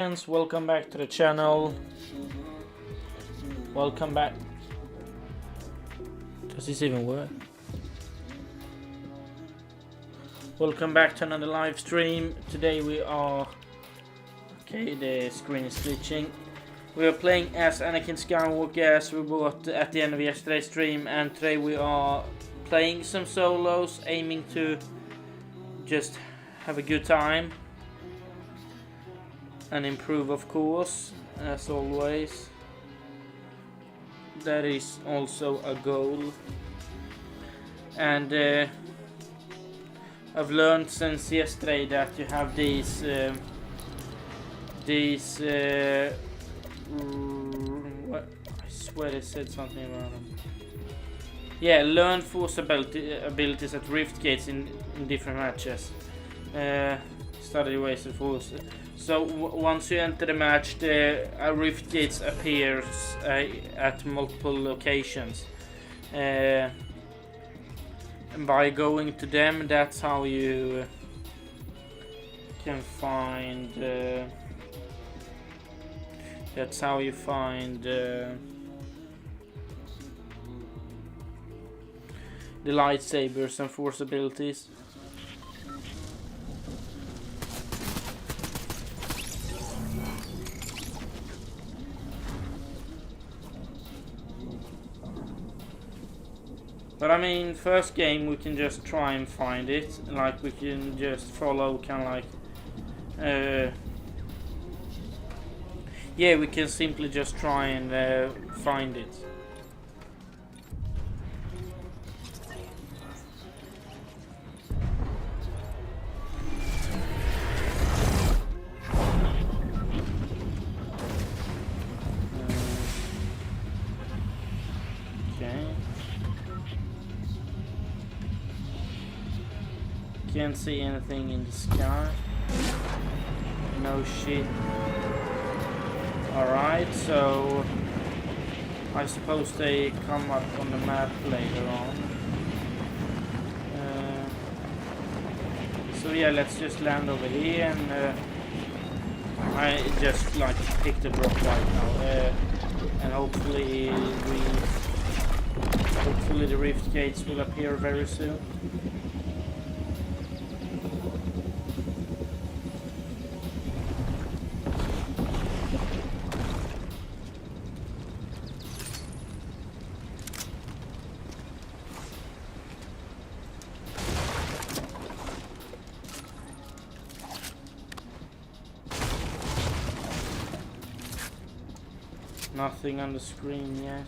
Friends, welcome back to the channel. Welcome back. Does this even work? Welcome back to another live stream. Today we are... Okay, the screen is glitching. We are playing as Anakin Skywalker as we bought at the end of yesterday's stream, and today we are playing some solos, aiming to just have a good time and improve, of course, as always. That is also a goal. And I've learned since yesterday that you have these what? I swear they said something about them. Yeah, learn force abilities at rift gates in different matches. Study ways of force. So once you enter the match, the rift gates appears at multiple locations. And by going to them, that's how you can find. That's how you find the lightsabers and force abilities. But I mean, first game we can just try and find it. Like we can just follow kind of like... yeah, we can simply just try and find it. Can't see anything in the sky. No shit. Alright, so I suppose they come up on the map later on. So yeah, let's just land over here, and I just like picked a drop right now, and hopefully the rift gates will appear very soon. Nothing on the screen yet.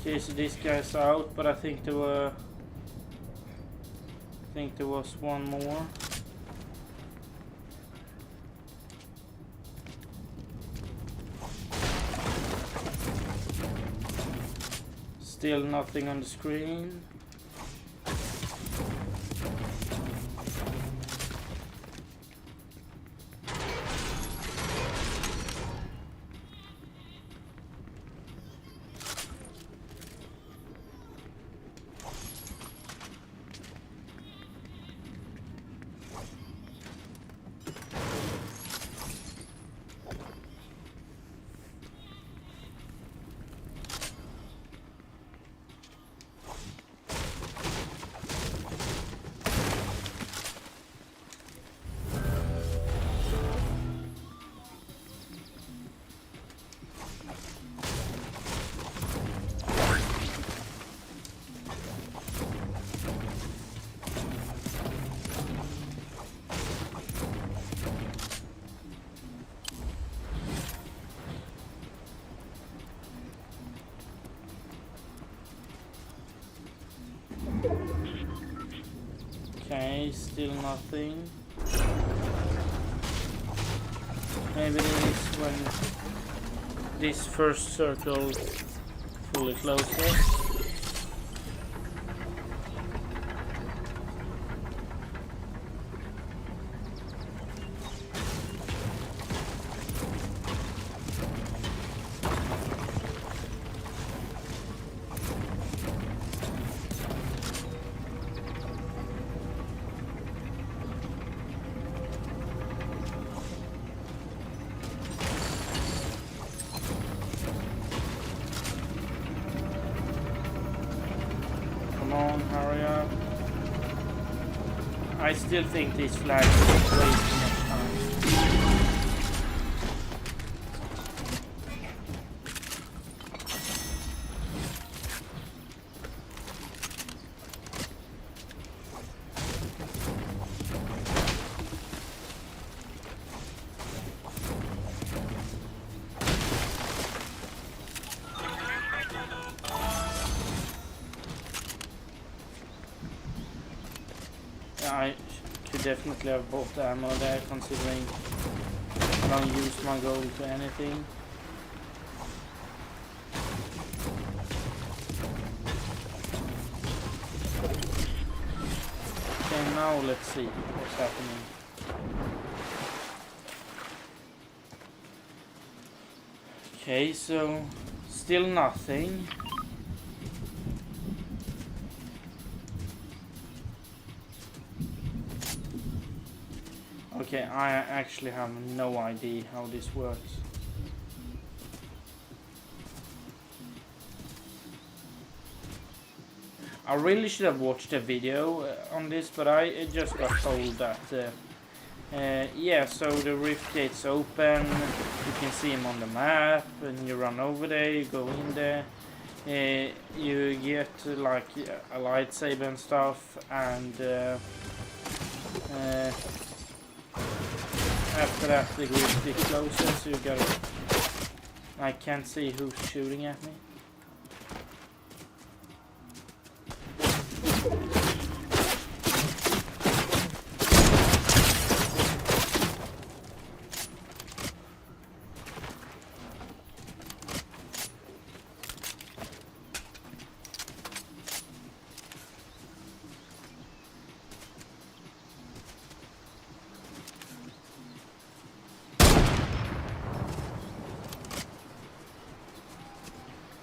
Okay, so this guy's out, but I think there was one more. Still nothing on the screen. Okay, still nothing. Maybe this is when this first circle fully closes. Come on, hurry up. I still think these flags are way too much time. I could definitely have bought the ammo there, considering I don't use my gold to anything. Okay, now let's see what's happening. Okay, so still nothing. Okay, I actually have no idea how this works. I really should have watched a video on this, but I just got told that yeah, so the rift gates open, you can see them on the map, and you run over there, you go in there, you get like a lightsaber and stuff, and after that the grid closes, so you gotta... I can't see who's shooting at me.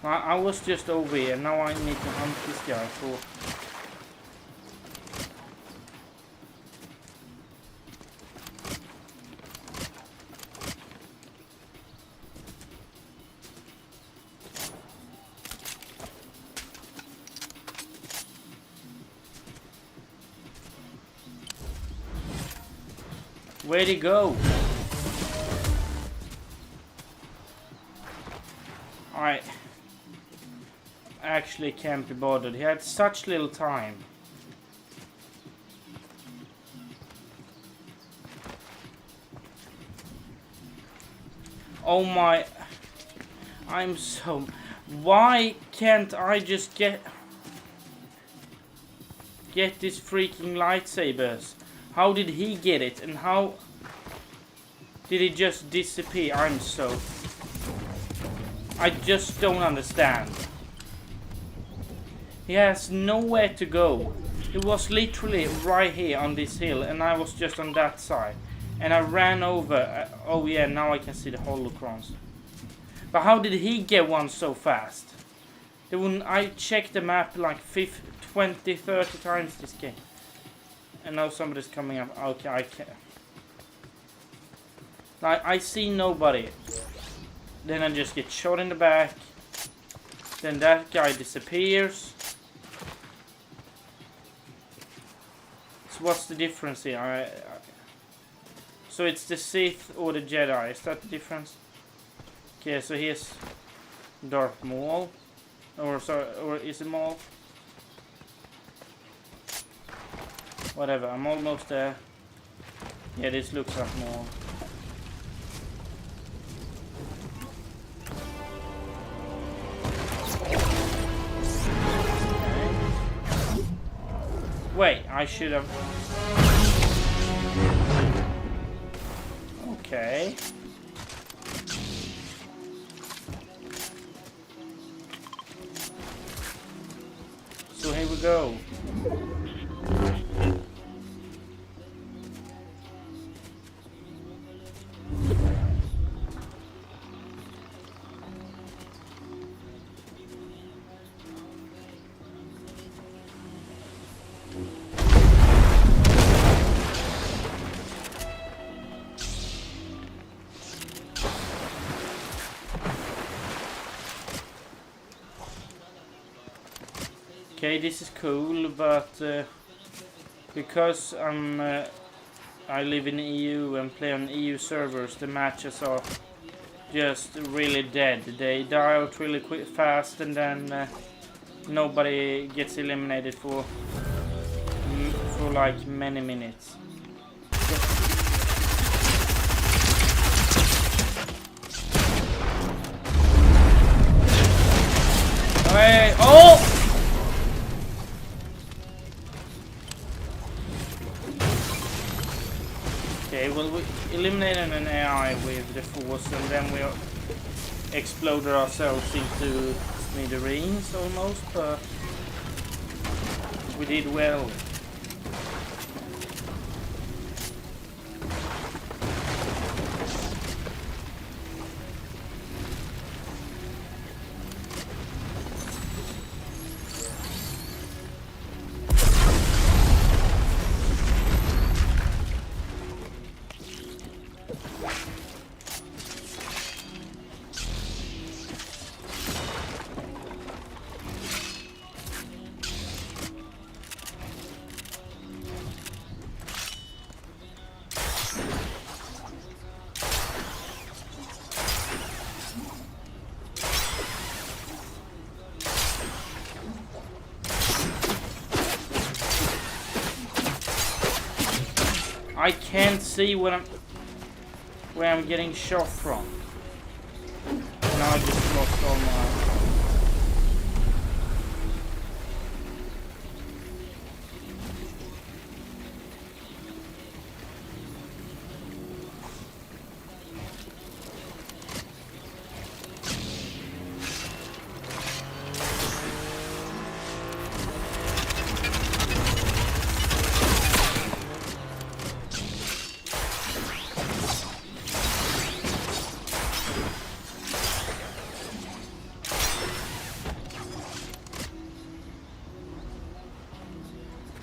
I was just over here, now I need to hunt this guy for... Where'd he go? I actually can't be bothered. He had such little time. Oh my... I'm so... Why can't I just get these freaking lightsabers? How did he get it? And how did he just disappear? I'm so... I just don't understand. He has nowhere to go. He was literally right here on this hill, and I was just on that side. And I ran over. Oh yeah, now I can see the holocrons. But how did he get one so fast? I checked the map like 20, 30 times this game. And now somebody's coming up. Okay, I can't. I see nobody. Then I just get shot in the back. Then that guy disappears. So what's the difference here? So it's the Sith or the Jedi. Is that the difference? Okay, so here's Darth Maul. Or is it Maul? Whatever, I'm almost there. Yeah, this looks like Maul. Wait, I should have... Okay. So here we go. Okay, this is cool, but because I live in EU and play on EU servers, the matches are just really dead. They die out really fast, and then nobody gets eliminated for like many minutes. Hey, oh! Okay, well, we eliminated an AI with the force, and then we exploded ourselves into smithereens almost, but we did well. I can't see where I'm getting shot from. And I just lost all my...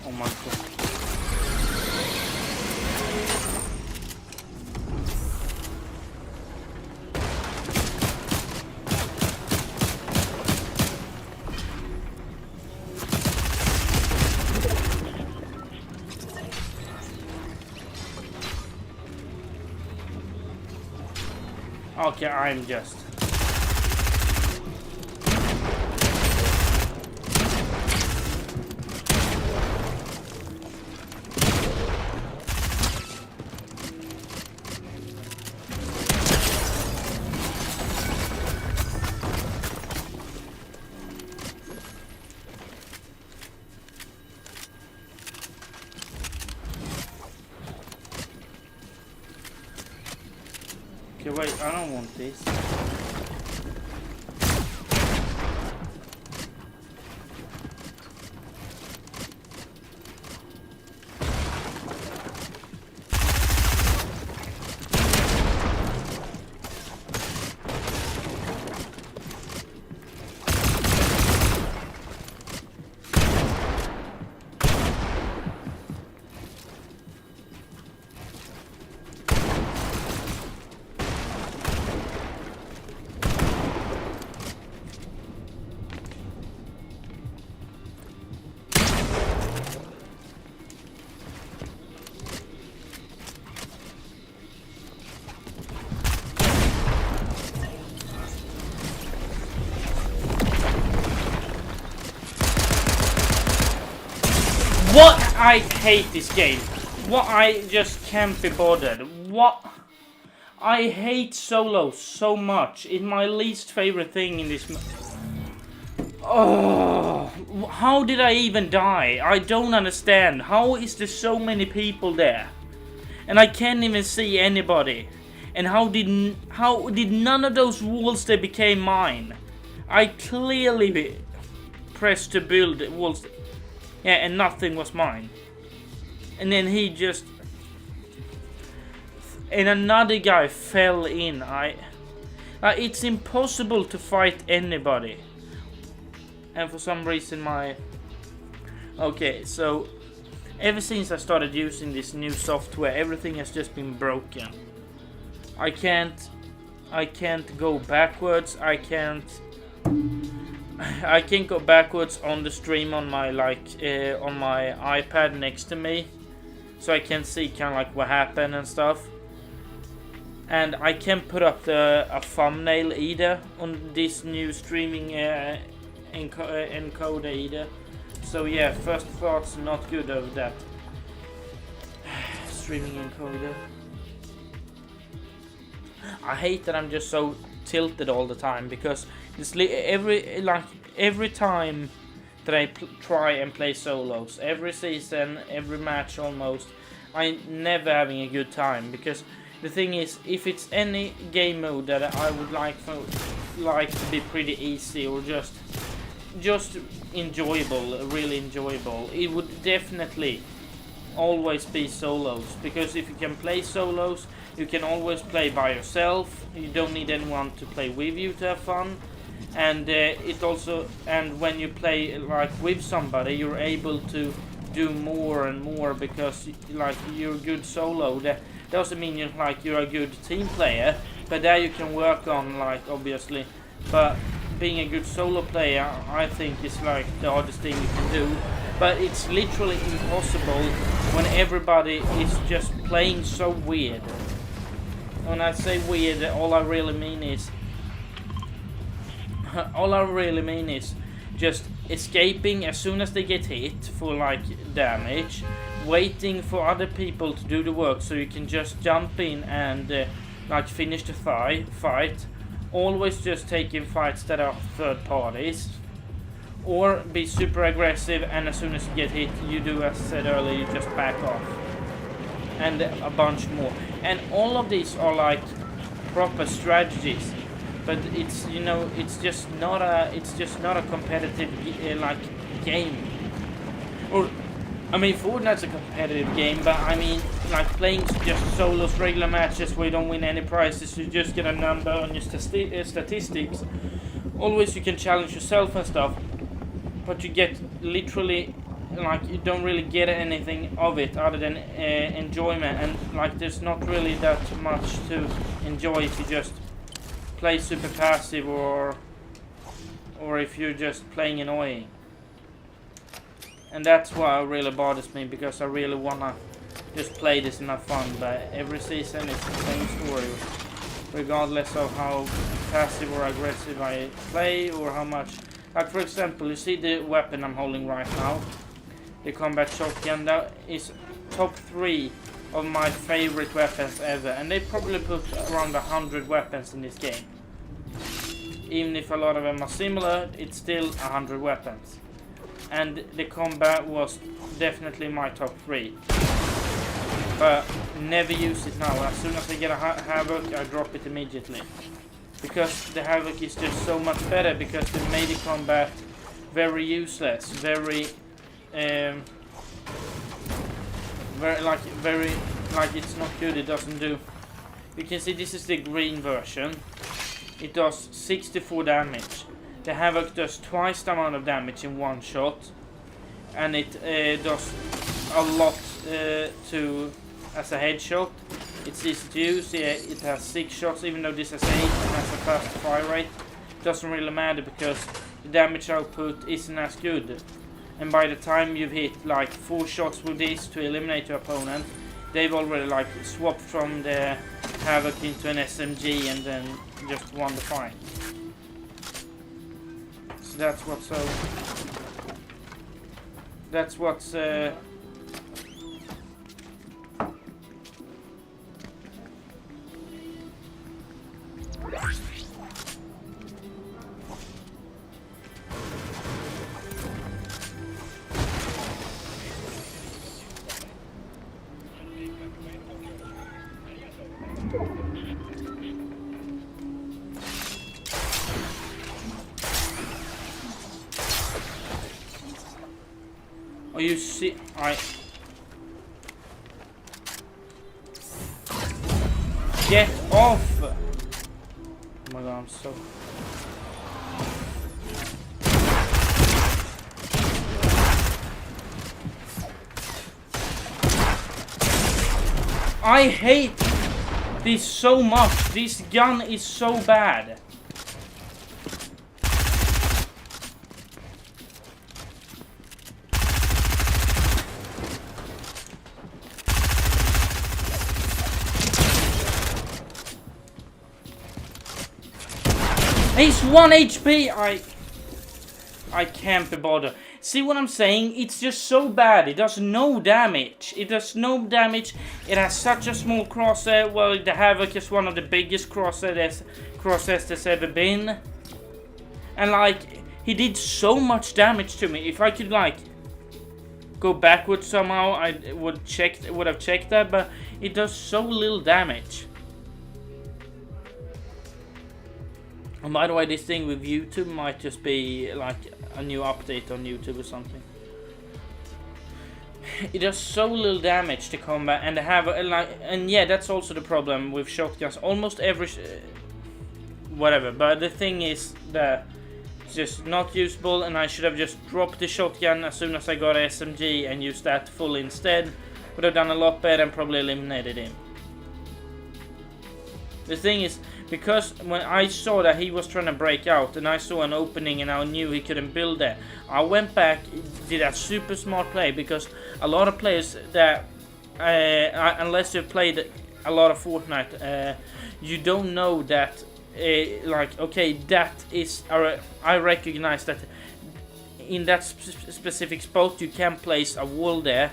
Oh my god. Okay, I'm just... Okay, wait, I don't want this. What? I hate this game. What? I just can't be bothered. What? I hate solos so much. It's my least favorite thing in this. Oh, how did I even die? I don't understand. How is there so many people there? And I can't even see anybody. And how did none of those walls they became mine? I clearly pressed to build walls. Yeah, and nothing was mine. And then he just... And another guy fell in. It's impossible to fight anybody. And for some reason my... Okay, so... Ever since I started using this new software, everything has just been broken. I can't go backwards. I can't go backwards on the stream on my on my iPad next to me, so I can see kind of like what happened and stuff. And I can't put up a thumbnail either on this new streaming encoder either. So yeah, first thoughts not good of that streaming encoder. I hate that I'm just so tilted all the time, because it's every time that I try and play solos, every season, every match almost, I'm never having a good time. Because the thing is, if it's any game mode that I would like to be pretty easy or just enjoyable, really enjoyable, it would definitely always be solos. Because if you can play solos, you can always play by yourself. You don't need anyone to play with you to have fun. And and when you play like with somebody, you're able to do more and more, because like you're a good solo. That doesn't mean you're a good team player, but there you can work on, like, obviously. But being a good solo player, I think, is like the hardest thing you can do. But it's literally impossible when everybody is just playing so weird. When I say weird, all I really mean is just escaping as soon as they get hit for like damage, waiting for other people to do the work so you can just jump in and like finish the fight. Always just taking fights that are third parties, or be super aggressive, and as soon as you get hit, you do as I said earlier, you just back off. And a bunch more. And all of these are like proper strategies, but it's, you know, it's just not a competitive like game. Or I mean, Fortnite's a competitive game, but I mean, like playing just solos, regular matches where you don't win any prizes, you just get a number on your statistics. Always you can challenge yourself and stuff, but you get literally, like, you don't really get anything of it other than enjoyment, and like there's not really that much to enjoy if you just play super passive or if you're just playing annoying. And that's why it really bothers me, because I really wanna just play this and have fun, but every season it's the same story, regardless of how passive or aggressive I play or how much. Like, for example, you see the weapon I'm holding right now, the combat shotgun. That is top 3 of my favorite weapons ever, and they probably put around 100 weapons in this game. Even if a lot of them are similar, it's still 100 weapons. And the combat was definitely my top 3. But never use it now. As soon as I get a Havoc, I drop it immediately. Because the Havoc is just so much better, because they made the combat very useless, very it's not good, it doesn't do. You can see this is the green version. It does 64 damage. The Havoc does twice the amount of damage in one shot, and it does a lot as a headshot. It's easy to use. Yeah, it has 6 shots, even though this has 8 and has a fast fire rate. It doesn't really matter, because the damage output isn't as good. And by the time you've hit like 4 shots with this to eliminate your opponent, they've already like swapped from the Havoc into an SMG and then just won the fight. So that's what's you see, get off! Oh my god, I'm so... I hate this so much. This gun is so bad. He's 1 HP. I can't be bothered. See what I'm saying? It's just so bad. It does no damage. It does no damage. It has such a small crosshair. Well, the Havoc is one of the biggest crosshairs there's ever been. And like, he did so much damage to me. If I could like go backwards somehow, I would have checked that. But it does so little damage. And by the way, this thing with YouTube might just be like a new update on YouTube or something. It does so little damage to combat, and and yeah, that's also the problem with shotguns. Almost every whatever, but the thing is that it's just not usable, and I should have just dropped the shotgun as soon as I got SMG and used that full instead. Would have done a lot better and probably eliminated him. The thing is, because when I saw that he was trying to break out and I saw an opening and I knew he couldn't build there, I went back, did a super smart play, because a lot of players that, unless you've played a lot of Fortnite, you don't know that, like, okay, that is, I recognize that in that specific spot you can place a wall there.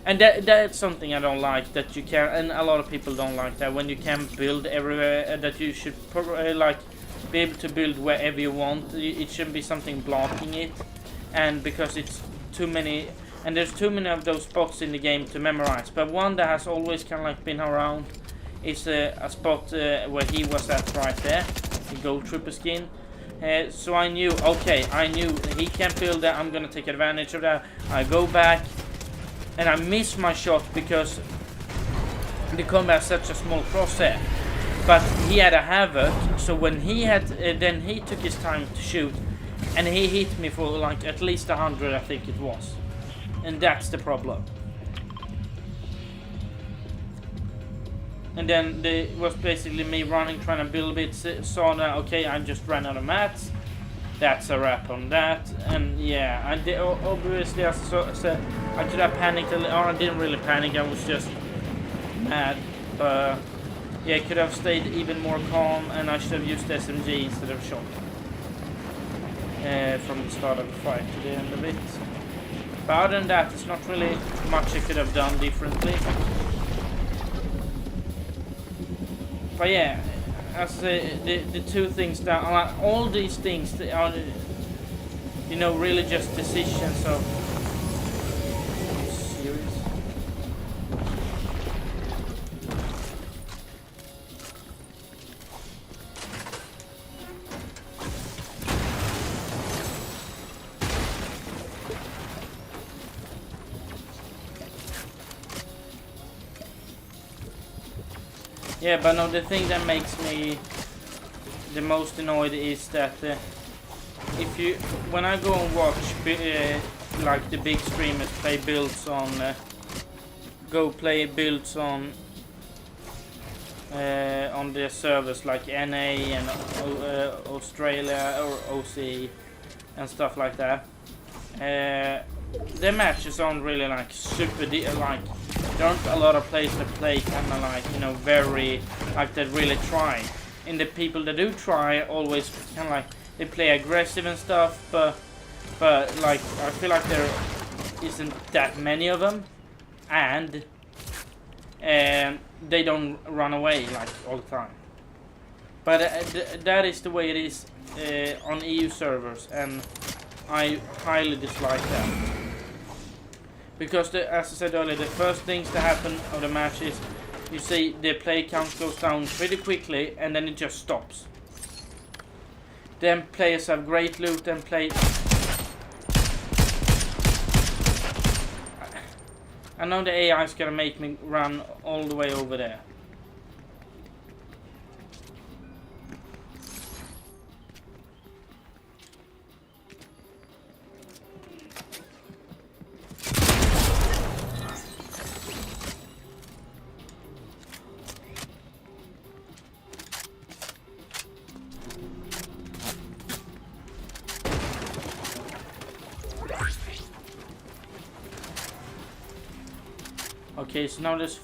And that's something I don't like, that you can, and a lot of people don't like that, when you can build everywhere, that you should probably like be able to build wherever you want. It shouldn't be something blocking it, and because it's too many, and there's too many of those spots in the game to memorize. But one that has always kind of like been around is a spot where he was at right there, the Gold Trooper skin. So I knew, okay, I knew he can build that, I'm gonna take advantage of that. I go back. And I missed my shot because the combat has such a small crosshair. But he had a Havoc, so when he had, then he took his time to shoot, and he hit me for like at least 100, I think it was. And that's the problem. And then it was basically me running, trying to build a bit, saw that, okay, I just ran out of mats. That's a wrap on that, and yeah, I did, obviously, as I said, I could have panicked a little, or I didn't really panic, I was just mad, but yeah, I could have stayed even more calm, and I should have used SMG instead of shot, from the start of the fight to the end of it. But other than that, it's not really much I could have done differently. But yeah, as the two things that are, all these things that are, you know, really just decisions of. Are you serious? Yeah, but no, the thing that makes me the most annoyed is that when I go and watch like the big streamers play builds on, on their servers like NA and Australia or OC and stuff like that, their matches aren't really like super like. There aren't a lot of players that play kind of like, you know, very, like, that really try. And the people that do try always kind of like, they play aggressive and stuff, but like, I feel like there isn't that many of them, and they don't run away like all the time. But that is the way it is on EU servers, and I highly dislike that. Because, as I said earlier, the first things that happen of the match is you see the play count goes down pretty quickly, and then it just stops. Then players have great loot and play. I know the AI is gonna make me run all the way over there. Okay, so now there's...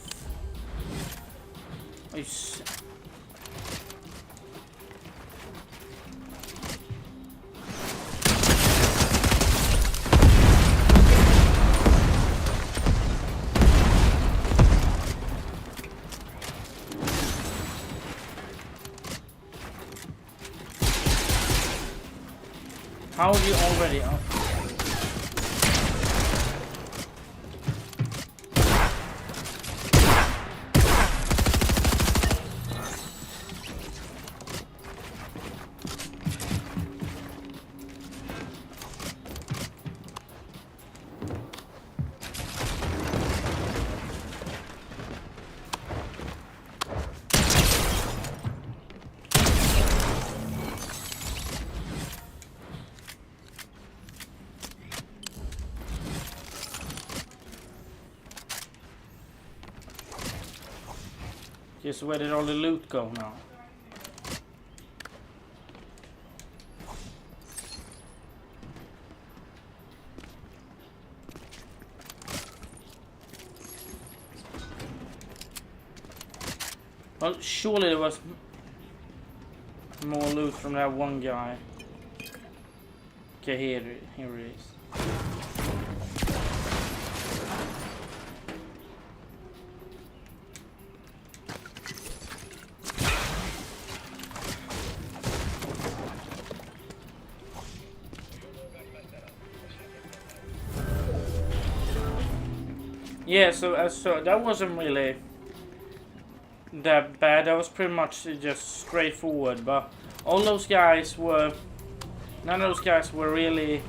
How are you already out? Just where did all the loot go now? Well, surely there was more loot from that one guy. Okay, here it is. Yeah, so that wasn't really that bad. That was pretty much just straightforward, but all those guys were... None of those guys were really,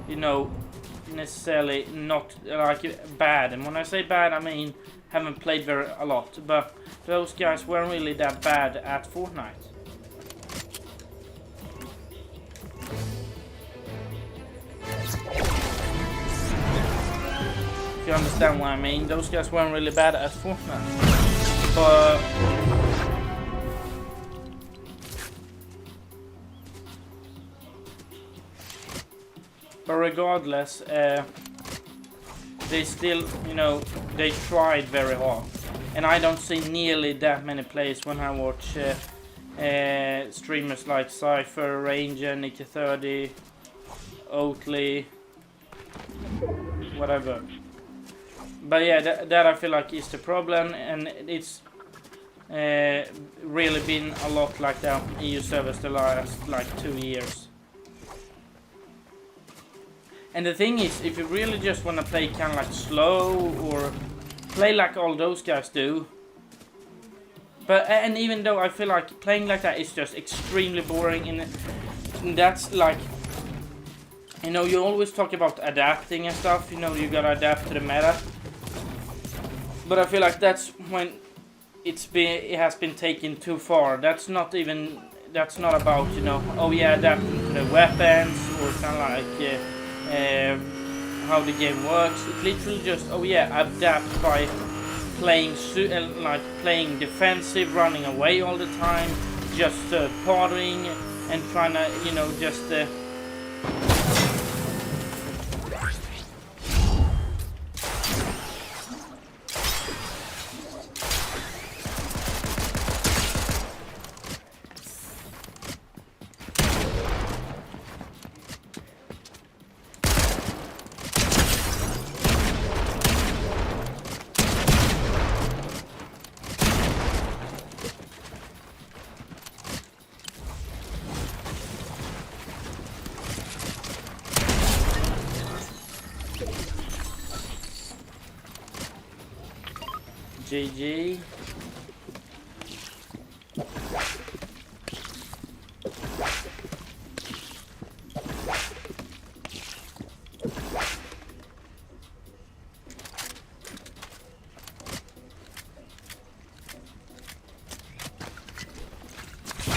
you know, necessarily not like bad. And when I say bad, I mean haven't played a lot. But those guys weren't really that bad at Fortnite. If you understand what I mean, those guys weren't really bad at Fortnite. But regardless, they still, you know, they tried very hard. And I don't see nearly that many players when I watch streamers like Cypher, Ranger, Nicky30, Oatley, whatever. But yeah, that I feel like is the problem, and it's really been a lot like that on EU servers the last like 2 years. And the thing is, if you really just want to play kind of like slow or play like all those guys do, and even though I feel like playing like that is just extremely boring, and that's like, you know, you always talk about adapting and stuff, you know, you gotta adapt to the meta. But I feel like that's when it has been taken too far. That's not about, you know, oh yeah, adapting to the weapons or kind of like how the game works. It's literally just, oh yeah, adapt by playing playing defensive, running away all the time, just partying and trying to, you know, just GG.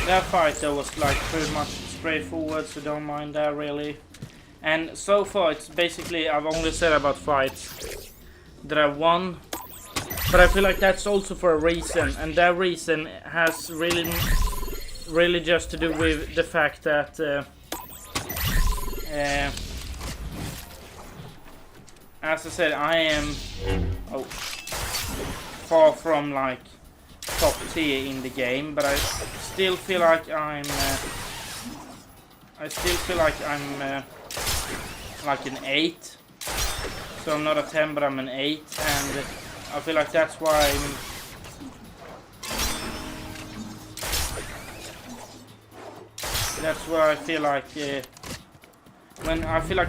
That fight though was like pretty much straightforward, so don't mind that really. And so far it's basically, I've only said about fights that I won, but I feel like that's also for a reason, and that reason has really just to do with the fact that as I said, I am far from like top tier in the game, but I still feel like I'm like an 8. So I'm not a 10, but I'm an 8, and I feel like that's why I feel like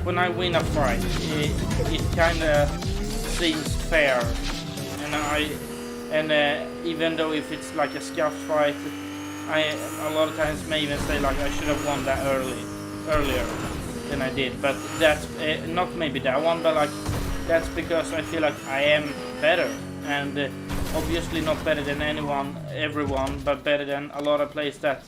when I win a fight, it kind of seems fair, and even though if it's like a scuff fight, I a lot of times may even say like I should have won that earlier than I did, but that's not maybe that one, but like that's because I feel like I am better, and obviously not better than everyone, but better than a lot of players that.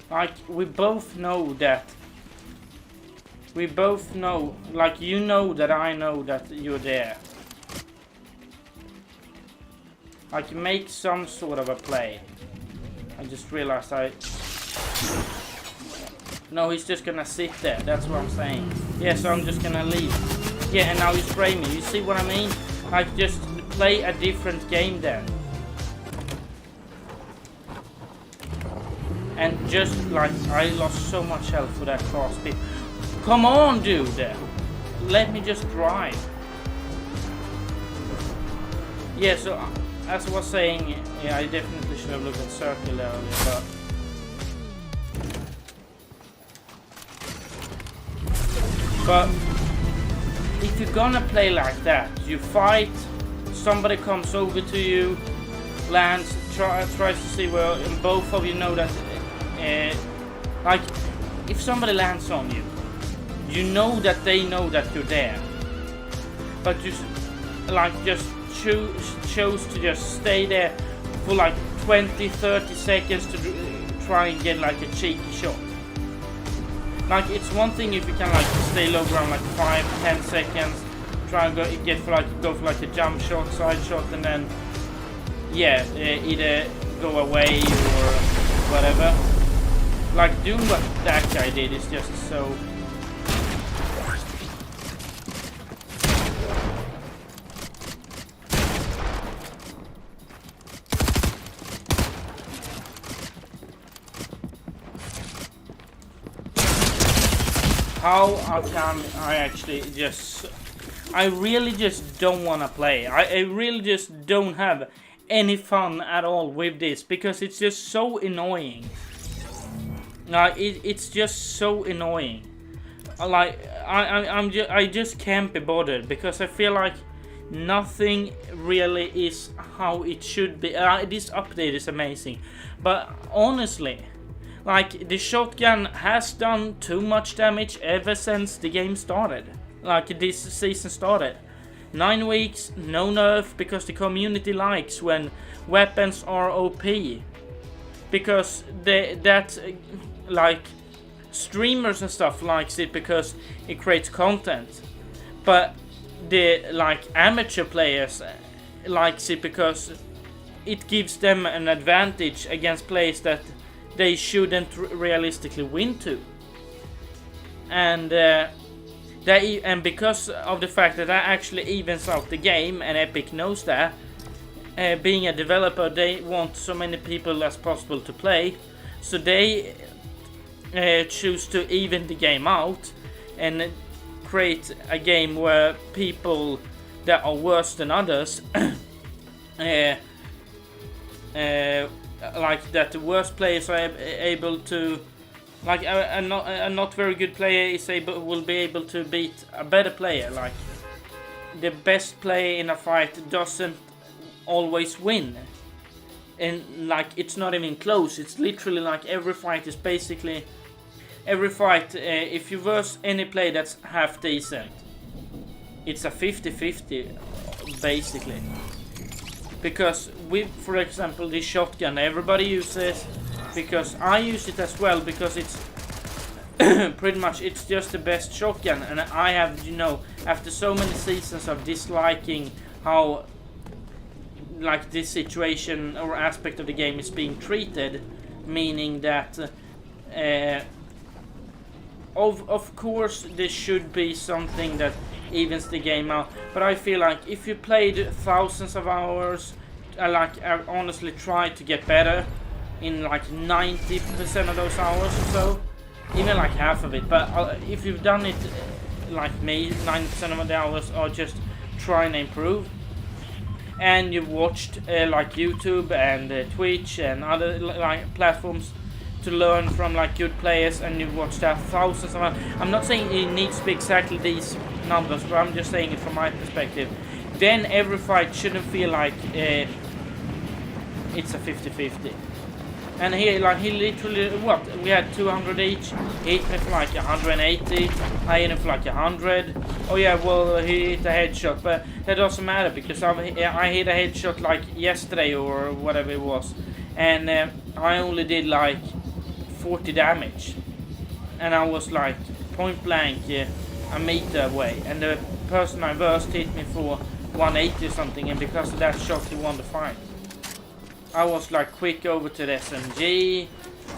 Like, we both know that. We both know, like, you know that I know that you're there. Like, make some sort of a play. I just realized No, he's just gonna sit there, that's what I'm saying. Yeah, so I'm just gonna leave. Yeah, and now you spray me, you see what I mean? Like, just play a different game then. And just like, I lost so much health for that fast speed. Come on, dude! Let me just drive. Yeah, so as I was saying, yeah, I definitely should have looked at circle earlier, but if you're gonna play like that, you fight, somebody comes over to you, lands, tries to see where, and both of you know that. Like, if somebody lands on you, you know that they know that you're there, but you like just chose to just stay there for like 20-30 seconds to try and get like a cheeky shot. Like, it's one thing if you can like stay low ground like 5-10 seconds, try and go for like a jump shot, side shot, and then yeah, either go away or whatever. Like, doing what that guy did is just so. How come I really just don't want to play. I really just don't have any fun at all with this, because it's just so annoying. It's just so annoying. Like, I just can't be bothered, because I feel like nothing really is how it should be. This update is amazing, but honestly, like, the shotgun has done too much damage ever since the game started. Like, this season started. 9 weeks, no nerf, because the community likes when weapons are OP. Because like, streamers and stuff likes it because it creates content. But the like amateur players likes it because it gives them an advantage against players that they shouldn't realistically win to. And and because of the fact that actually evens out the game, and Epic knows that, being a developer, they want so many people as possible to play, so they choose to even the game out and create a game where people that are worse than others like that the worst players are able to, like a not very good player will be able to beat a better player. Like, the best player in a fight doesn't always win. and like it's not even close. It's literally like every fight is basically every fight. If you verse any play that's half decent, it's a 50-50 basically. Because with, for example, this shotgun, everybody uses, because I use it as well, because it's pretty much it's just the best shotgun, and I have, you know, after so many seasons of disliking how like this situation or aspect of the game is being treated, meaning that of course there should be something that evens the game out, but I feel like if you played thousands of hours, I honestly tried to get better in like 90% of those hours or so, even like half of it, but if you've done it like me, 90% of the hours, or just trying to improve, and you've watched like YouTube and Twitch and other like platforms to learn from like good players, and you've watched thousands of hours. I'm not saying it needs to be exactly these numbers, but I'm just saying it from my perspective. Then every fight shouldn't feel like it's a 50-50. And he literally, what, we had 200 each. He hit me for like 180. I hit him for like 100. Oh yeah, well, he hit a headshot, but that doesn't matter because I hit a headshot like yesterday or whatever it was, and I only did like 40 damage, and I was like point blank a meter away, and the person I versed hit me for 180 or something, and because of that shot he won the fight. I was like quick over to the SMG.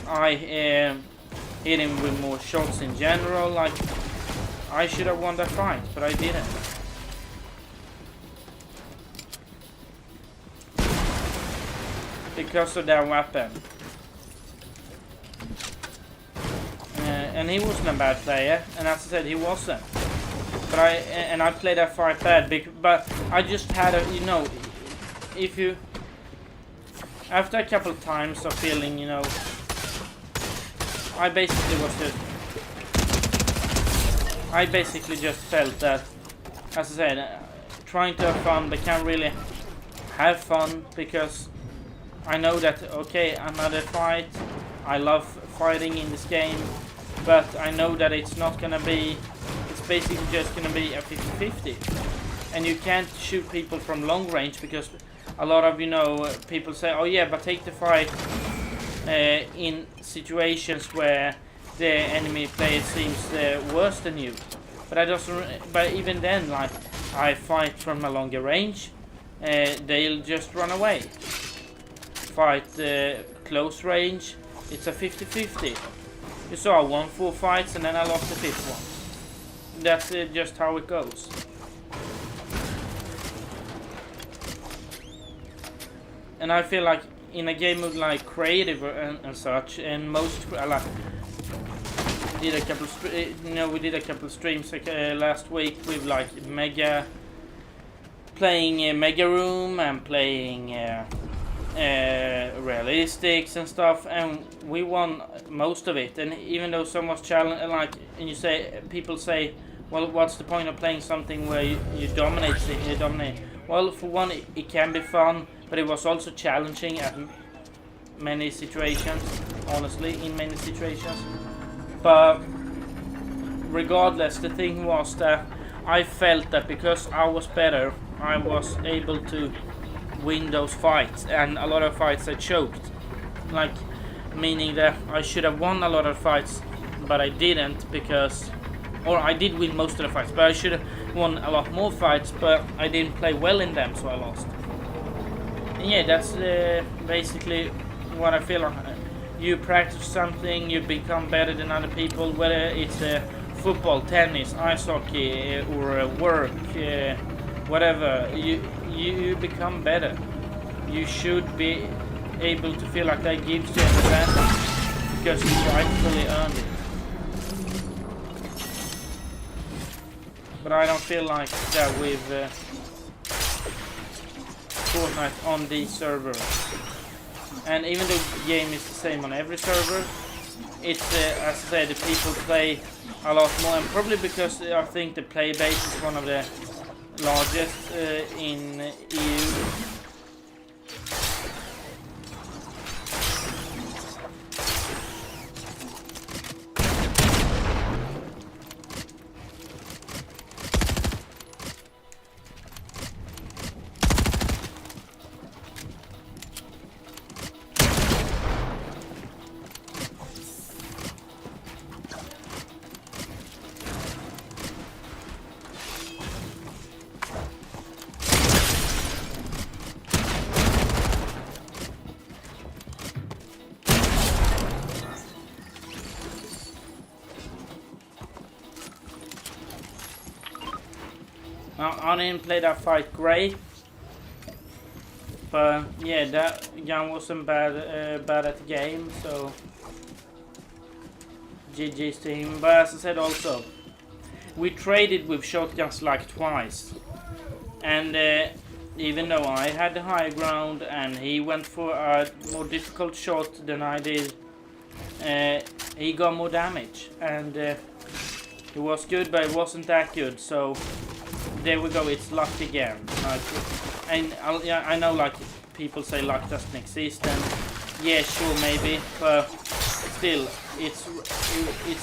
I hit him with more shots in general. Like I should have won that fight, but I didn't. Because of that weapon. And he wasn't a bad player, and as I said, he wasn't. But I played that fight bad, but I just had a, you know, if you. After a couple of times of feeling, you know, I basically just felt that, as I said, trying to have fun, but can't really have fun because I know that, okay, another fight, I love fighting in this game, but I know that it's not gonna be, it's basically just gonna be a 50-50, and you can't shoot people from long range because a lot of, you know, people say, oh yeah, but take the fight in situations where the enemy player seems worse than you. But I doesn't. But even then, like I fight from a longer range, they'll just run away. Fight close range, it's a 50-50. You saw I won 4 fights and then I lost the 5th one. That's just how it goes. And I feel like in a game of like creative and such, and most like did a couple, you know, we did a couple of streams like, last week with like playing Mega Room and playing realistics and stuff, and we won most of it. And even though some was challenge, like, and you say people say, well, what's the point of playing something where you dominate? Well, for one, it can be fun, but it was also challenging at many situations, honestly, in many situations. But regardless, the thing was that I felt that because I was better, I was able to win those fights, and a lot of fights I choked. Like, meaning that I should have won a lot of fights, but I didn't because... Or I did win most of the fights, but I should have won a lot more fights, but I didn't play well in them, so I lost. And yeah, that's basically what I feel like. You practice something, you become better than other people, whether it's football, tennis, ice hockey, or work, whatever. You become better. You should be able to feel like that gives you an advantage because you rightfully earned it. But I don't feel like that with FORTNITE on these servers. And even though the game is the same on every server, it's, as I said, the people play a lot more. And probably because I think the play base is one of the largest in EU. I didn't play that fight great, but yeah, that gun wasn't bad at the game, so GG's to him. But as I said also, we traded with shotguns like twice, and even though I had the high ground and he went for a more difficult shot than I did, he got more damage, and it was good, but it wasn't that good. So there we go, it's luck again. Like, and I know, like, people say luck doesn't exist, and yeah, sure, maybe, but still, it's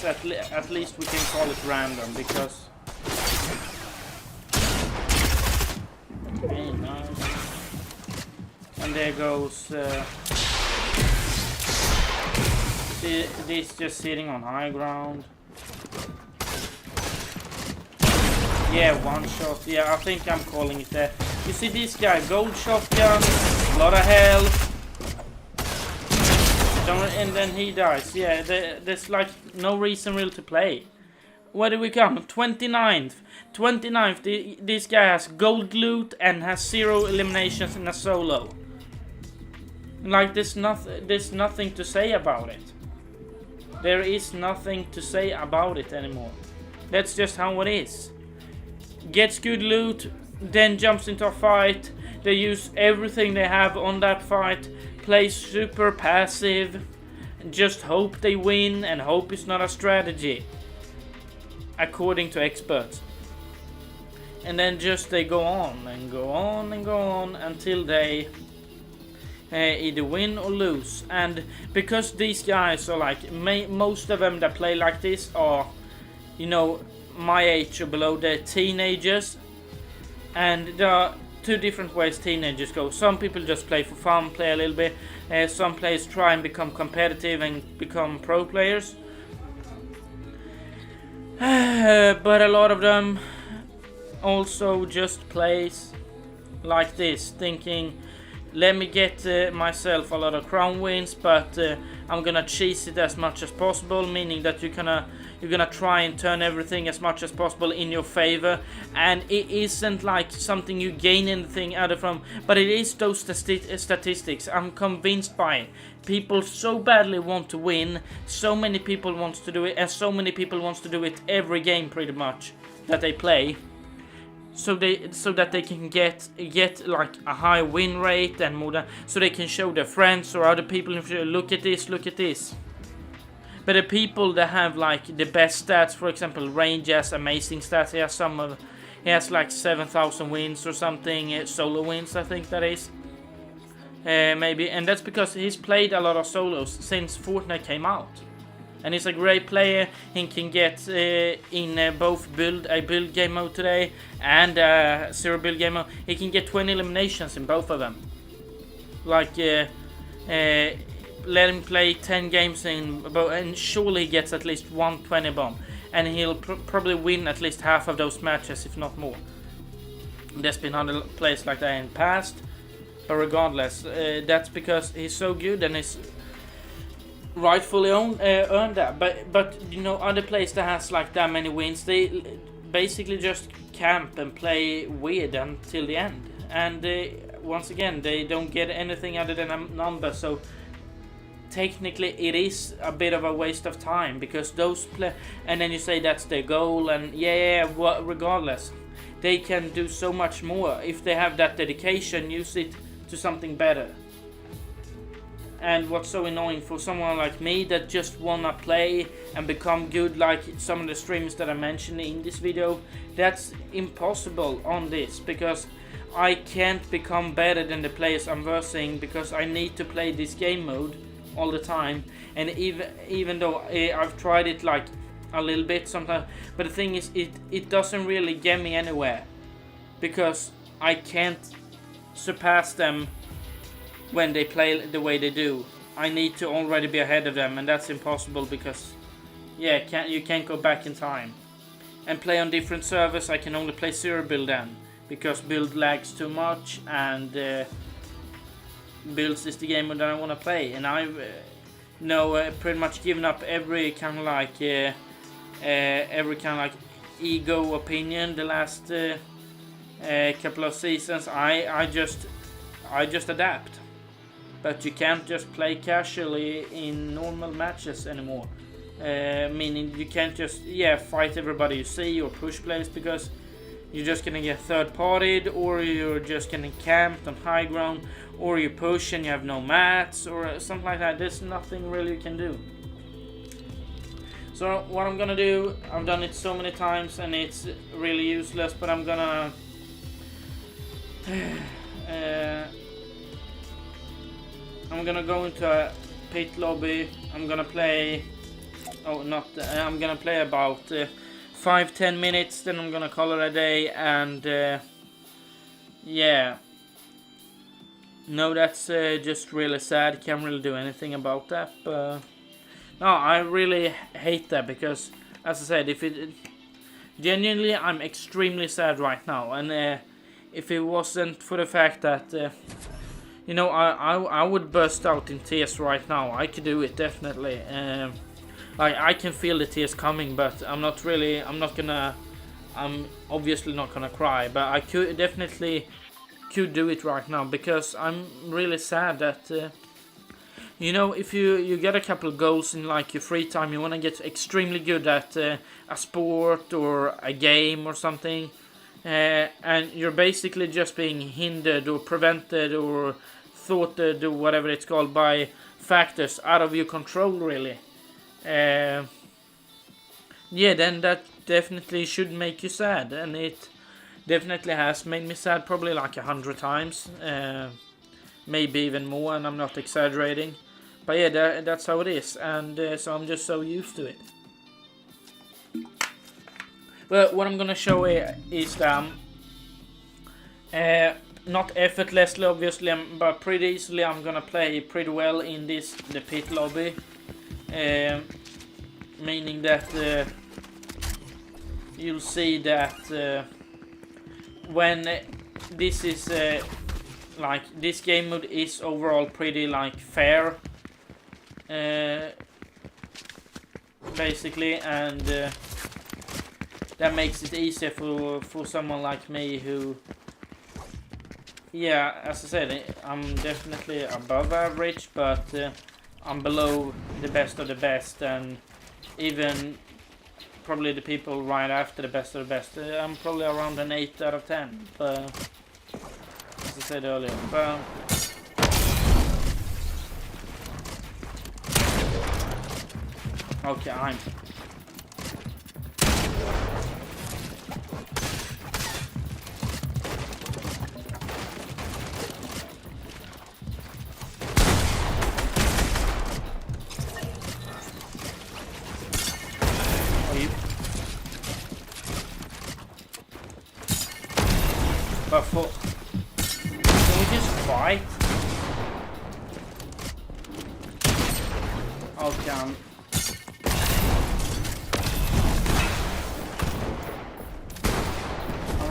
at least we can call it random, because okay, nice. And there goes this just sitting on high ground. Yeah, one shot. Yeah, I think I'm calling it there. You see this guy, gold shotgun, a lot of health. And then he dies. Yeah, there's like no reason really to play. Where do we come? 29th. 29th. This guy has gold loot and has 0 eliminations in a solo. Like, there's nothing to say about it. There is nothing to say about it anymore. That's just how it is. Gets good loot, then jumps into a fight. They use everything they have on that fight. Play super passive. Just hope they win, and hope it's not a strategy, according to experts. And then just they go on and go on and go on until they either win or lose. And because these guys are like, most of them that play like this are, you know, my age or below, they're teenagers. And there are two different ways teenagers go. Some people just play for fun, play a little bit. Some players try and become competitive and become pro players. But a lot of them also just plays like this, thinking, let me get myself a lot of crown wins, but I'm gonna cheese it as much as possible, meaning that you're gonna try and turn everything as much as possible in your favor. And it isn't like something you gain anything out of from, but it is those statistics. I'm convinced by it. People so badly want to win, so many people wants to do it, and so many people wants to do it every game pretty much that they play. So that they can get like a high win rate and more than, so they can show their friends or other people, look at this, look at this. But the people that have like the best stats, for example, Range has amazing stats. He has like 7,000 wins or something, solo wins, I think that is. Maybe, and that's because he's played a lot of solos since Fortnite came out. And he's a great player. He can get in both a build game mode today and 0 build game mode. He can get 20 eliminations in both of them. Like, let him play 10 games in both, and surely he gets at least 120 bomb. And he'll probably win at least half of those matches, if not more. There's been other players like that in the past. But regardless, that's because he's so good and he's rightfully earned that. But you know, other players that has like that many wins, they basically just camp and play weird until the end. And once again, they don't get anything other than a number. So technically, it is a bit of a waste of time, because those and then you say that's their goal, and regardless, they can do so much more if they have that dedication. Use it to something better. And what's so annoying for someone like me that just wanna play and become good, like some of the streamers that I mentioned in this video, that's impossible on this, because I can't become better than the players I'm versing, because I need to play this game mode all the time. And even though I've tried it like a little bit sometimes, but the thing is, it doesn't really get me anywhere, because I can't surpass them when they play the way they do. I need to already be ahead of them, and that's impossible, because you can't go back in time. And play on different servers, I can only play 0 build then, because build lags too much, and builds is the game that I want to play. And I've pretty much given up every kind of like ego opinion the last a couple of seasons, I just adapt. But you can't just play casually in normal matches anymore. Meaning you can't just fight everybody you see or push players, because you're just gonna get third partied, or you're just gonna camped on high ground, or you push and you have no mats or something like that. There's nothing really you can do. So what I'm gonna do, I've done it so many times and it's really useless, but I'm gonna go into a pit lobby. I'm gonna play I'm gonna play about 5-10 minutes, then I'm gonna call it a day. And no, that's just really sad. Can't really do anything about that. But no, I really hate that, because as I said, if it genuinely, I'm extremely sad right now. And if it wasn't for the fact that I would burst out in tears right now. I could do it definitely. I can feel the tears coming, but I'm obviously not gonna cry, but I could definitely do it right now, because I'm really sad that if you get a couple of goals in like your free time, you want to get extremely good at a sport or a game or something, and you're basically just being hindered or prevented or thwarted or whatever it's called by factors out of your control, really. Then that definitely should make you sad, and it definitely has made me sad probably like 100 times, maybe even more, and I'm not exaggerating. But yeah, that's how it is, and so I'm just so used to it. But what I'm gonna show is not effortlessly, obviously, but pretty easily. I'm gonna play pretty well in the pit lobby. Meaning that you'll see that when this is like this game mode is overall pretty like fair, basically, and that makes it easier for someone like me who, as I said, I'm definitely above average, but I'm below the best of the best, and even probably the people right after the best of the best. I'm probably around an 8 out of 10, but as I said earlier. But okay, I'm can we just fight? Okay, I'm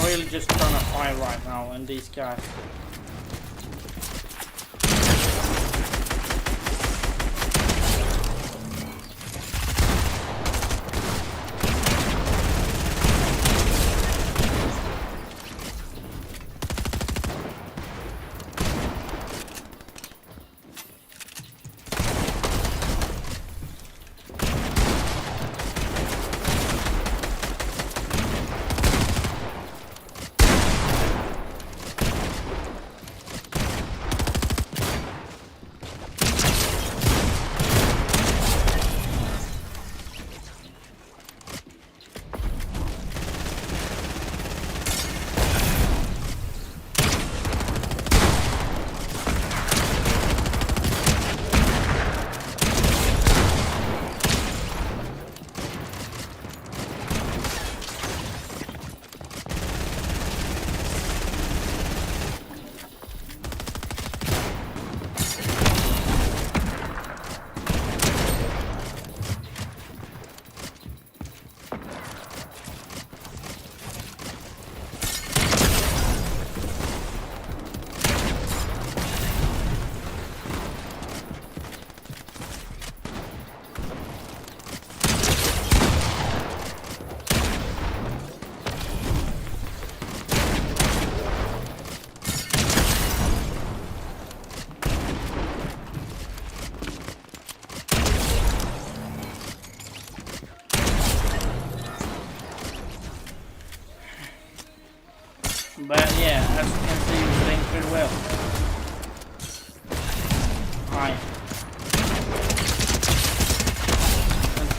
really just trying to fight right now, and these guys.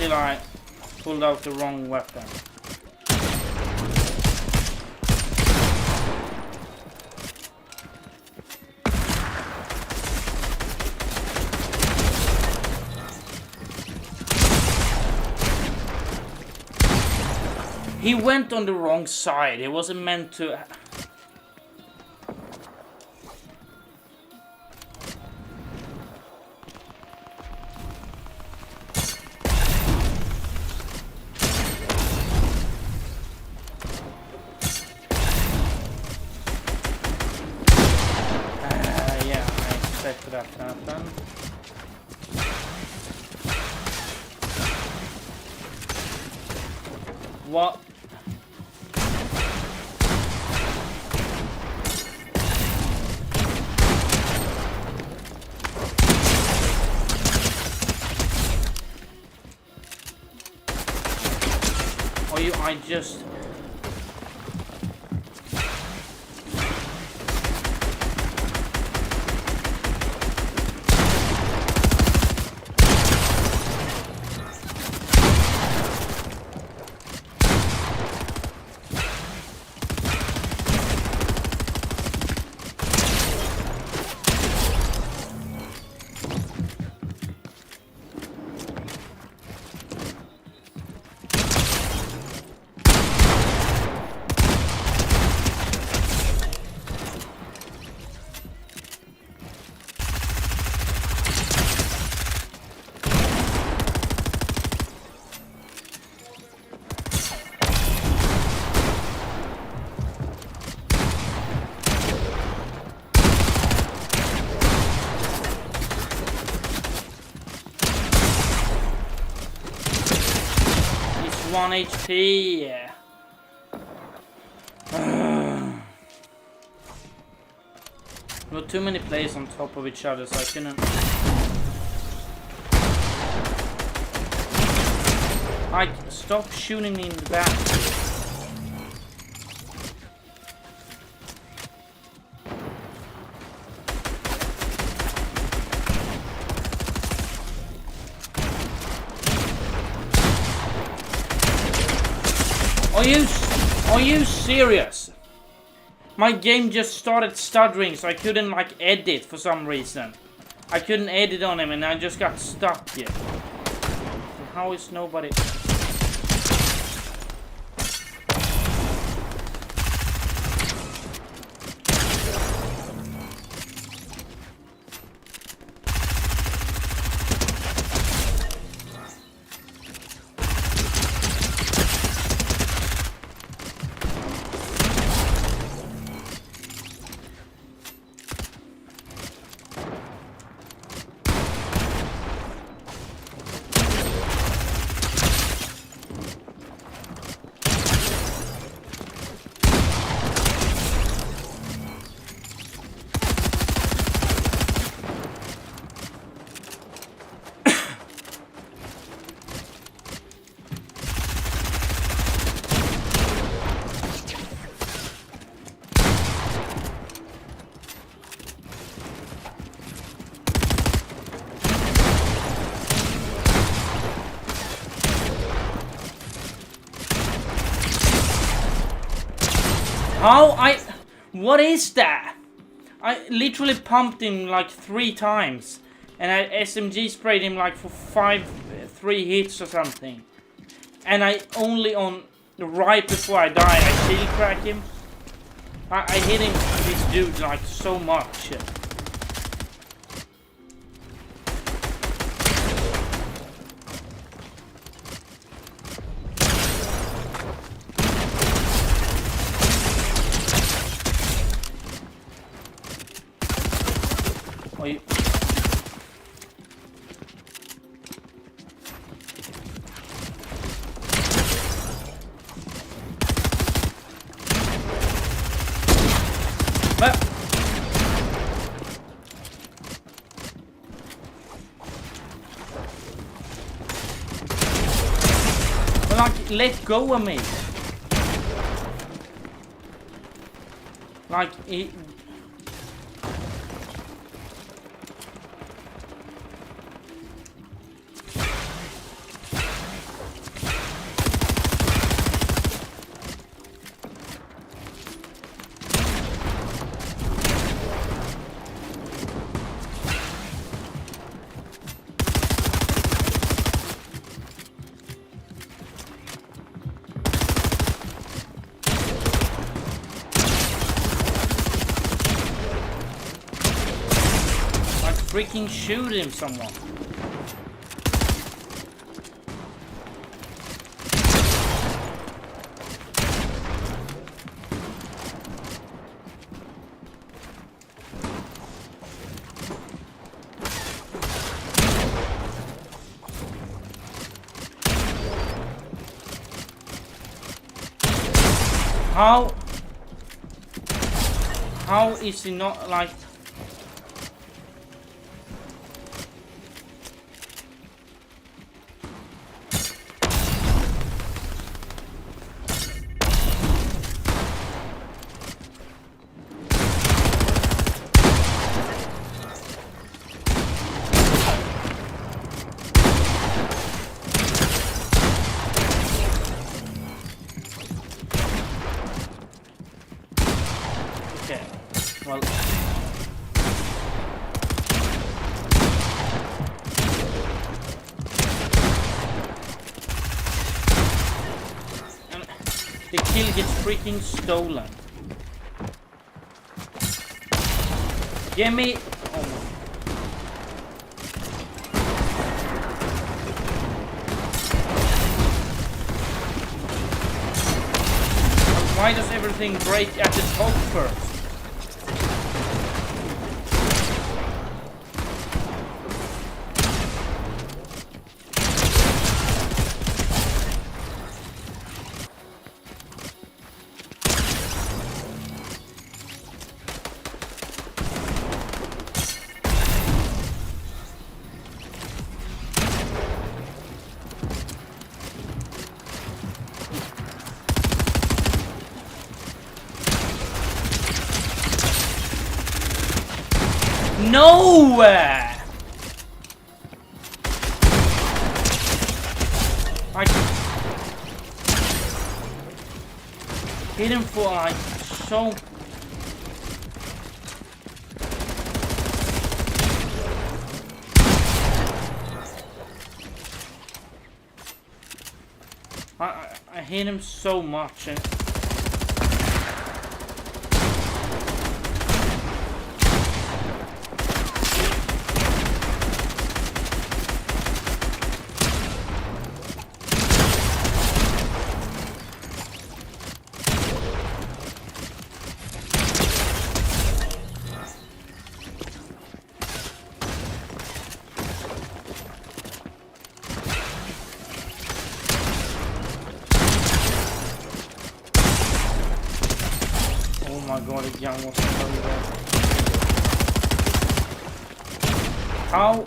until I pulled out the wrong weapon. He went on the wrong side. He wasn't meant to. Yeah, I expected that to happen. What? Or you? I just. It's 1 HP. Yeah. There were too many players on top of each other, so I couldn't. Like, stop shooting me in the back. Are you serious? My game just started stuttering, so I couldn't like edit for some reason. I couldn't edit on him and I just got stuck here. How is nobody... What is that? I literally pumped him like 3 times. And I SMG sprayed him like for 3 hits or something. And I only on... Right before I die, I shield crack him. I hit him, this dude, like so much. You... But... Like, let go of me. Like, it... freaking shoot him, someone. How is he not like... Okay, well... And the kill gets freaking stolen. Give me... Oh my... Why does everything break at the top first? No! I hit him for like so... I hit him so much and... Oh my god, the gun was so bad. How?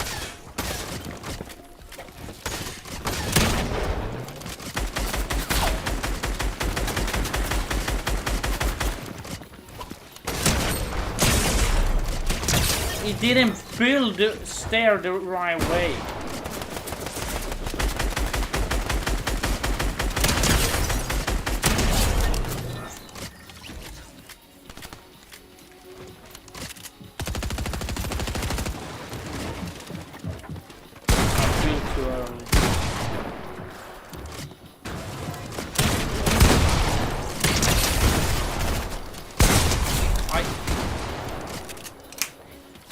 He didn't build the stair the right way.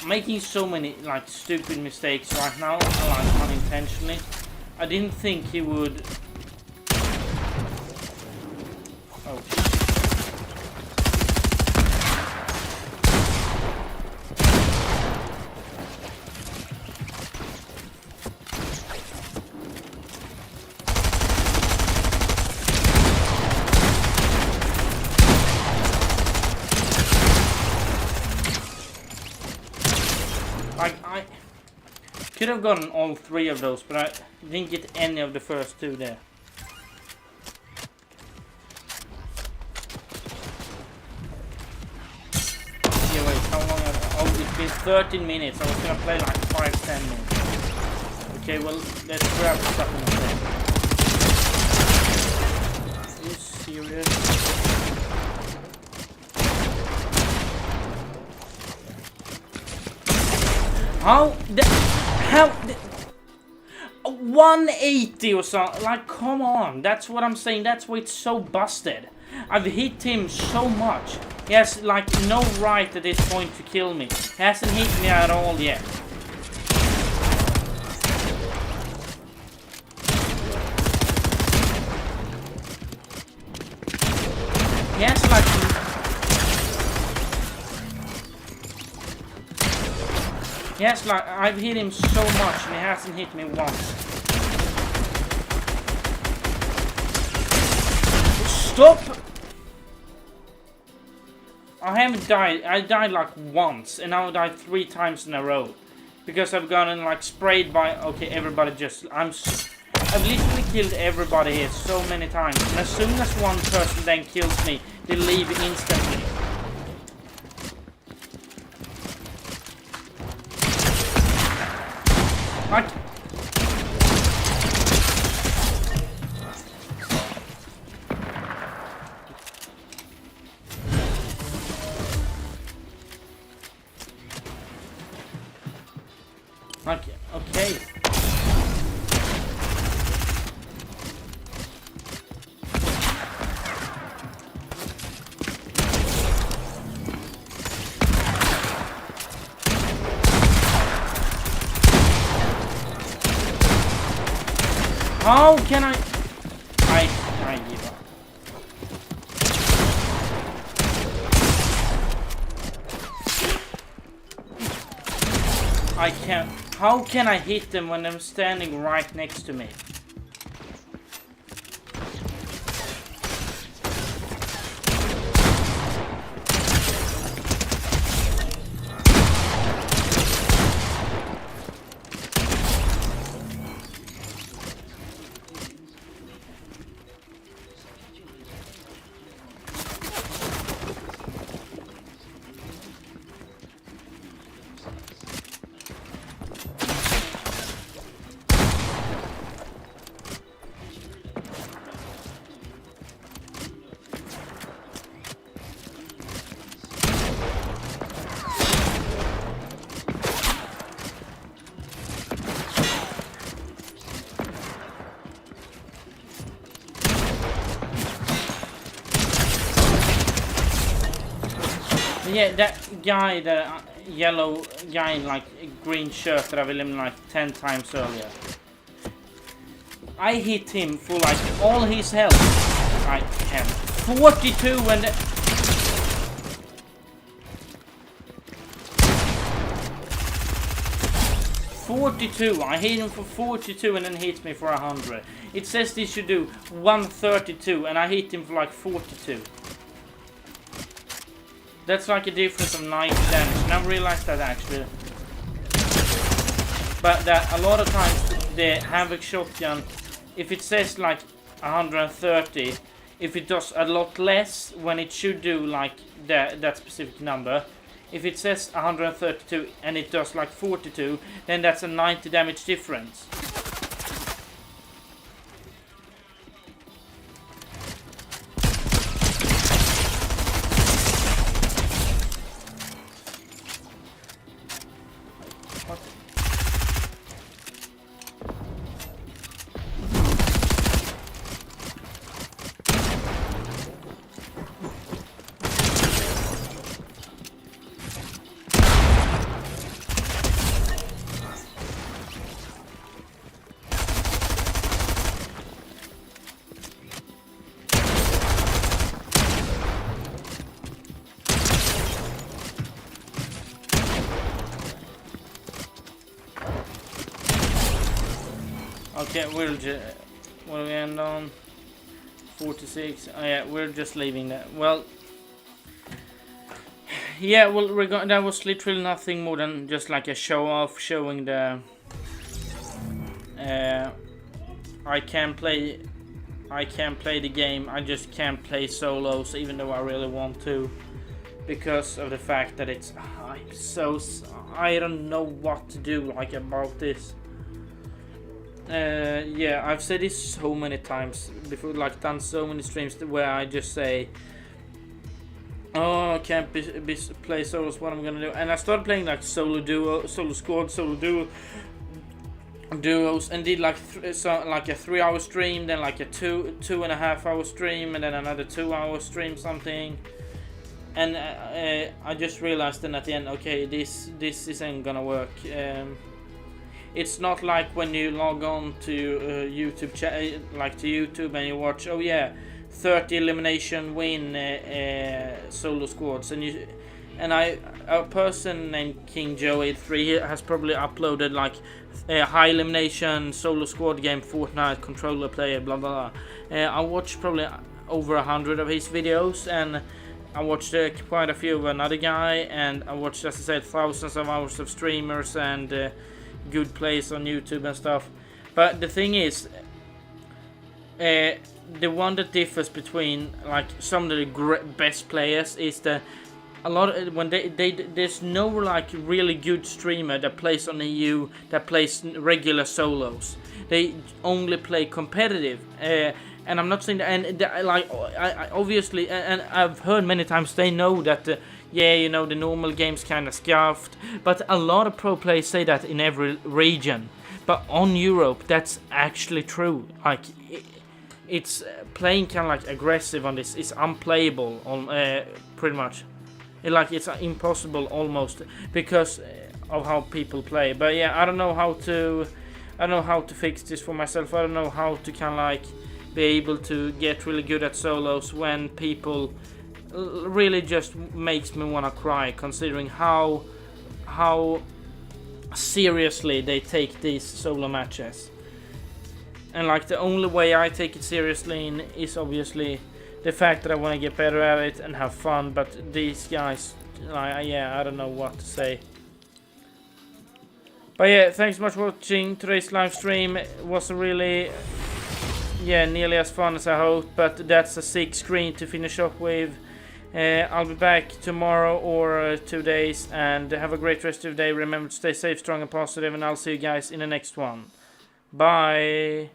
Making so many like stupid mistakes right now, like unintentionally. I didn't think he would. Oh. I could have gotten all three of those, but I didn't get any of the first two there. Yeah, wait, how long oh, it's been 13 minutes. I was gonna play like 5-10 minutes. Okay, well, let's grab stuff in the thing. Are you serious? How 180 or something, like, come on, that's what I'm saying, that's why it's so busted. I've hit him so much, he has like no right at this point to kill me, he hasn't hit me at all yet. Yes, like I've hit him so much and he hasn't hit me once. Stop! I haven't died. I died like once, and now I died 3 times in a row because I've gotten like sprayed by. Okay, everybody just. I've literally killed everybody here so many times, and as soon as one person then kills me, they leave instantly. Okay. How can I give up. I can't. How can I hit them when I'm standing right next to me? Yeah, that guy, the yellow guy in like a green shirt that I've eliminated like 10 times earlier. I hit him for like all his health. I can 42 and 42. I hit him for 42 and then hit me for 100. It says this should do 132 and I hit him for like 42. That's like a difference of 90 damage. And I've realized that actually. But that a lot of times the Havoc shotgun, if it says like 130, if it does a lot less when it should do like that specific number. If it says 132 and it does like 42, then that's a 90 damage difference. Okay, we'll end on 46. Oh yeah, we're just leaving that. Well, yeah, well, that was literally nothing more than just like a show off, showing the I can play the game. I just can't play solos, even though I really want to, because of the fact that it's I don't know what to do like about this. Yeah, I've said this so many times before, like done so many streams where I just say, oh, I can't play solos, what I'm gonna do. And I started playing like solo squad, duos, and did like a 3-hour stream, then like a 2.5 hour stream, and then another 2-hour stream something. And I just realized then at the end, okay, this isn't gonna work. It's not like when you log on to YouTube and you watch, oh yeah, 30 elimination win solo squads, and and a person named King Joe83 has probably uploaded like a high elimination solo squad game, FORTNITE controller player, blah blah blah. I watched probably over 100 of his videos, and I watched quite a few of another guy, and I watched, as I said, thousands of hours of streamers and good plays on YouTube and stuff. But the thing is, the one that differs between like some of the best players is that a lot of when there's no like really good streamer that plays on EU that plays regular solos. They only play competitive. And I'm not saying that, and like I obviously, and I've heard many times they know that yeah, you know, the normal game's kind of scuffed, but a lot of pro players say that in every region. But on Europe, that's actually true. Like it's playing kind of like aggressive on this. It's unplayable on pretty much. It's impossible almost because of how people play. But yeah, I don't know how to fix this for myself. I don't know how to kind of like be able to get really good at solos when people really just makes me want to cry, considering how seriously they take these solo matches. And like the only way I take it seriously is obviously the fact that I want to get better at it and have fun, but these guys, yeah, I don't know what to say. But yeah, thanks so much for watching today's live stream. It was really, yeah, nearly as fun as I hoped, but that's a 6 screen to finish up with. I'll be back tomorrow or 2 days, and have a great rest of the day. Remember to stay safe, strong and positive, and I'll see you guys in the next one. Bye!